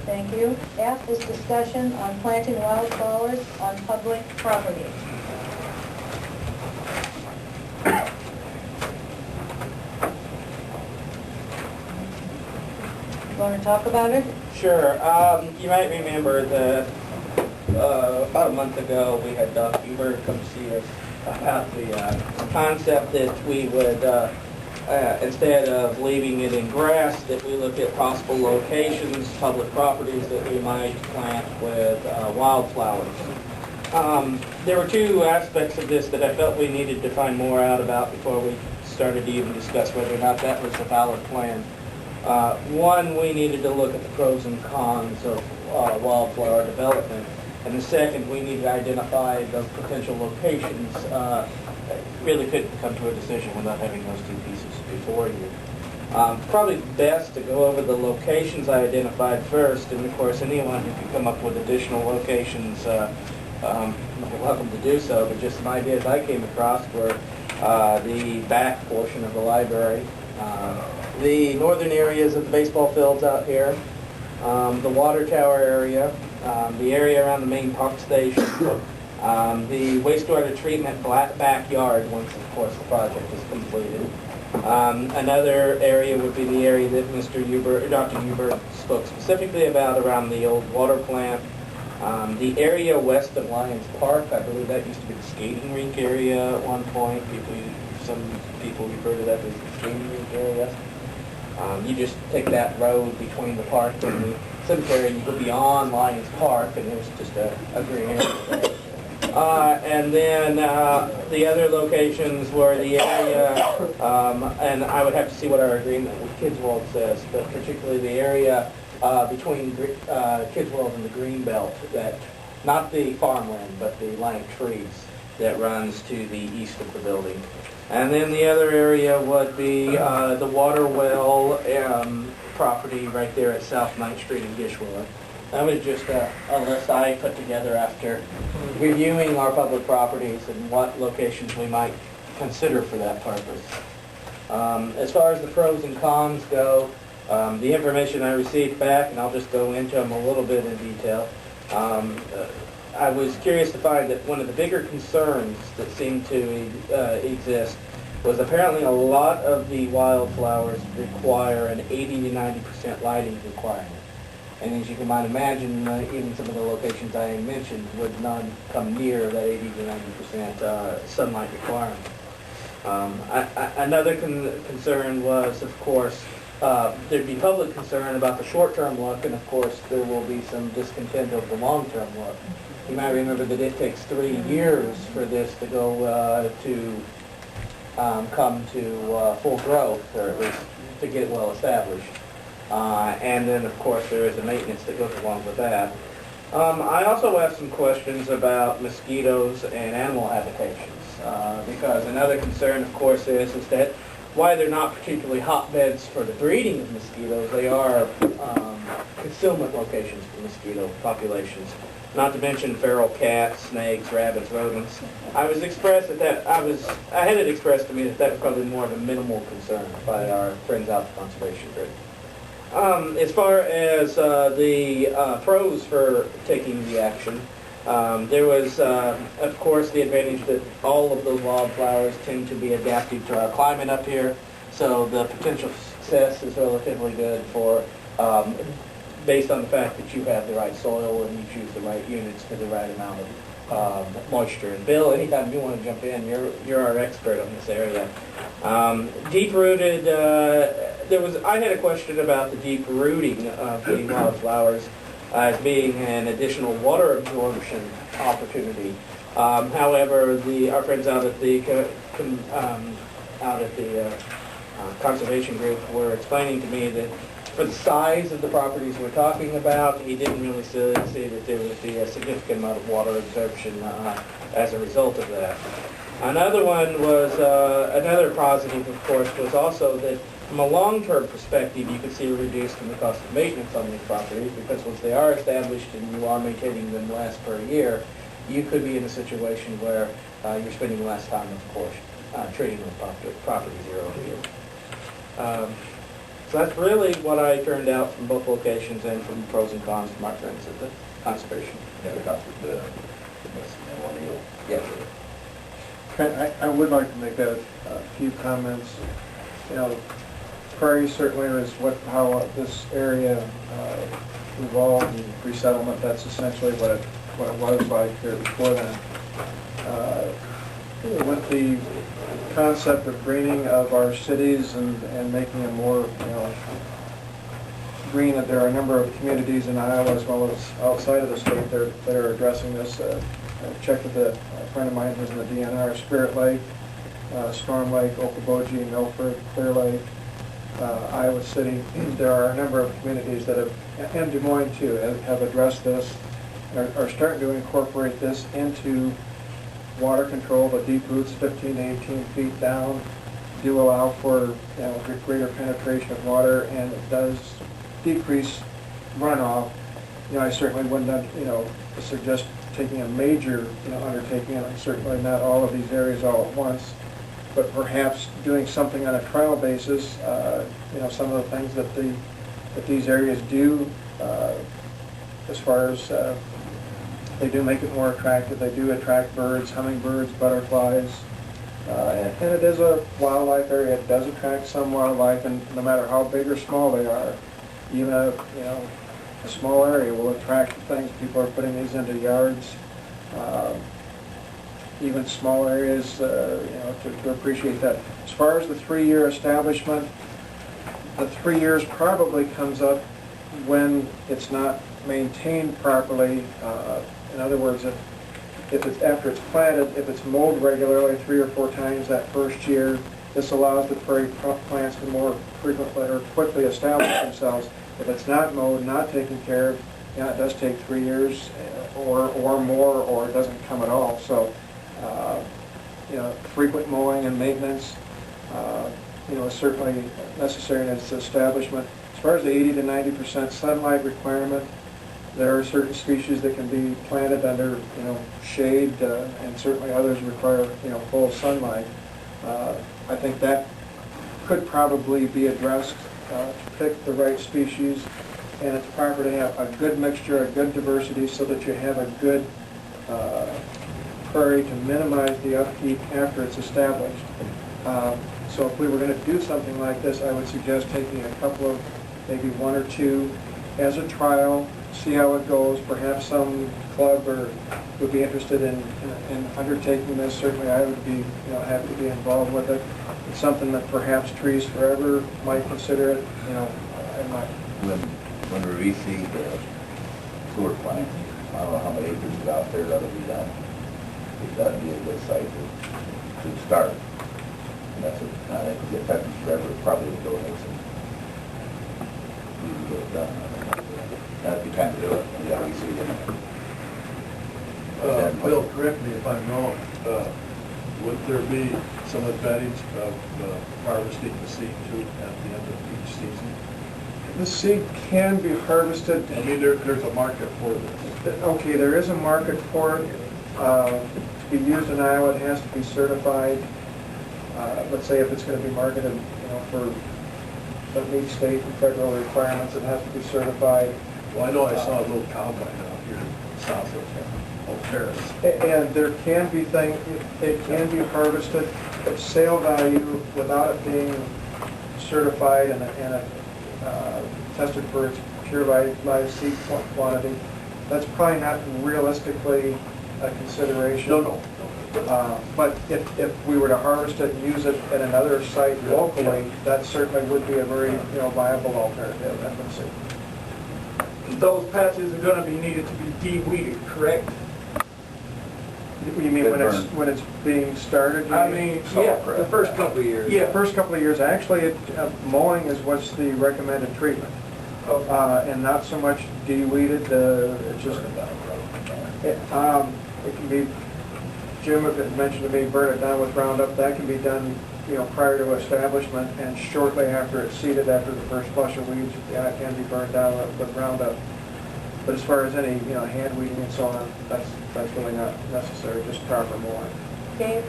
Thank you. F is discussion on planting wildflowers on public property. You want to talk about it? Sure. You might remember that about a month ago we had Dr. Huber come see us about the concept that we would, instead of leaving it in grass, that we look at possible locations, public properties that we might plant with wildflowers. There were two aspects of this that I felt we needed to find more out about before we started to even discuss whether or not that was a valid plan. One, we needed to look at the pros and cons of wildflower development. And the second, we needed to identify the potential locations. Really couldn't come to a decision without having those two pieces before you. Probably best to go over the locations I identified first, and of course anyone who can come up with additional locations, you're welcome to do so, but just some ideas I came across were the back portion of the library, the northern areas of the baseball fields out here, the water tower area, the area around the main park station, the wastewater treatment backyard once, of course, the project is completed. Another area would be the area that Dr. Huber spoke specifically about around the old water plant. The area west of Lions Park, I believe that used to be the skating rink area at one point. Some people refer to that as the skating rink area. You just take that road between the park and the cemetery and you go beyond Lions Park and there's just a green area there. And then the other locations were the area, and I would have to see what our agreement with Kids World says, but particularly the area between Kids World and the Greenbelt, that, not the farmland, but the line of trees that runs to the east of the building. And then the other area would be the water well property right there at South 9th Street in Gishwiller. That was just a list I put together after reviewing our public properties and what locations we might consider for that purpose. As far as the pros and cons go, the information I received back, and I'll just go into them a little bit in detail, I was curious to find that one of the bigger concerns that seemed to exist was apparently a lot of the wildflowers require an 80 to 90% lighting requirement. And as you can might imagine, even some of the locations I mentioned would not come near that 80 to 90% sunlight requirement. Another concern was, of course, there'd be public concern about the short-term look, and of course there will be some discontent over the long-term look. You might remember that it takes 3 years for this to go come to full growth, or at least to get well established. And then, of course, there is a maintenance that goes along with that. I also asked some questions about mosquitoes and animal habitations, because another concern, of course, is that while they're not particularly hotbeds for the breeding of mosquitoes, they are concealment locations for mosquito populations. Not to mention feral cats, snakes, rabbits, rodents. I had it expressed to me that was probably more of a minimal concern by our friends out at the Conservation Group. As far as the pros for taking the action, there was, of course, the advantage that all of those wildflowers tend to be adapted to our climate up here, so the potential success is relatively good for, based on the fact that you have the right soil and you choose the right units for the right amount of moisture. And Bill, anytime you want to jump in, you're our expert on this area. Deep-rooted, I had a question about the deep rooting of the wildflowers as being an additional water absorption opportunity. However, our friends out at the conservation group were explaining to me that for the size of the properties we're talking about, he didn't really see that there would be a significant amount of water absorption as a result of that. Another one was, another positive, of course, was also that from a long-term perspective, you could see a reduce in the cost of maintenance on these properties, because once they are established and you are maintaining them less per year, you could be in a situation where you're spending less time, of course, treating those properties year over year. So that's really what I turned out from both locations and from pros and cons from my friends at the conservation. Yes. I would like to make a few comments. You know, prairie certainly is how this area evolved in resettlement. That's essentially what it was like here before then. With the concept of greening of our cities and making them more, green, that there are a number of communities in Iowa as well as outside of the state that are addressing this. I checked with a friend of mine who's in the DNR, Spirit Lake, Storm Lake, Okoboji, Milford, Clear Lake, Iowa City. There are a number of communities that have, and Des Moines too, have addressed this, are starting to incorporate this into water control. The deep roots 15 to 18 feet down do allow for greater penetration of water, and it does decrease runoff. I certainly wouldn't suggest taking a major undertaking, and certainly not all of these areas all at once, but perhaps doing something on a trial basis. Some of the things that these areas do, as far as they do make it more attractive. They do attract birds, hummingbirds, butterflies, and it is a wildlife area. It does attract some wildlife, and no matter how big or small they are, even a small area will attract things. People are putting these into yards, even small areas, to appreciate that. As far as the 3-year establishment, the 3 years probably comes up when it's not maintained properly. In other words, if it's after it's planted, if it's mowed regularly 3 or 4 times that first year, this allows the prairie plants to more frequently or quickly establish themselves. If it's not mowed, not taken care of, it does take 3 years or more, or it doesn't come at all. So, frequent mowing and maintenance, is certainly necessary in its establishment. As far as the 80 to 90% sunlight requirement, there are certain species that can be planted under, shade, and certainly others require, full sunlight. I think that could probably be addressed to pick the right species, and it's proper to have a good mixture, a good diversity, so that you have a good prairie to minimize the upkeep after it's established. So if we were going to do something like this, I would suggest taking a couple of, maybe 1 or 2 as a trial, see how it goes. Perhaps some club would be interested in undertaking this. Certainly I would be happy to be involved with it. It's something that perhaps Trees Forever might consider it. I'm not. When we reseed the sewer plant, I don't know how many acres is out there that'll be done. It's got to be a good site to start. And that's what I think the effective forever probably would go ahead and get it done. That'd be time to do it. Yeah, reseed it. Bill, correct me if I'm wrong, would there be some advantage of harvesting the seed too at the end of each season? The seed can be harvested. I mean, there's a market for this. Okay, there is a market for it. To be used in Iowa, it has to be certified. Let's say if it's going to be marketed, for the meet state and federal requirements, it has to be certified. Well, I know I saw a little combine out here south of Paris. And there can be things, it can be harvested at sale value without it being certified and tested for its pure live seed quantity. That's probably not realistically a consideration. No. But if we were to harvest it and use it at another site locally, that certainly would be a very viable alternative. I would say. Those patches are going to be needed to be de-weeded, correct? You mean when it's being started? I mean, yeah, the first couple of years. Yeah, first couple of years. Actually, mowing is what's the recommended treatment, and not so much de-weeded. It's just it can be. Jim had mentioned to me, burn it down with Roundup. That can be done, prior to establishment and shortly after it's seeded, after the first flush of weeds. Yeah, it can be burned down with Roundup. But as far as any, hand weeding and so on, that's really not necessary. Just proper mowing. Dave?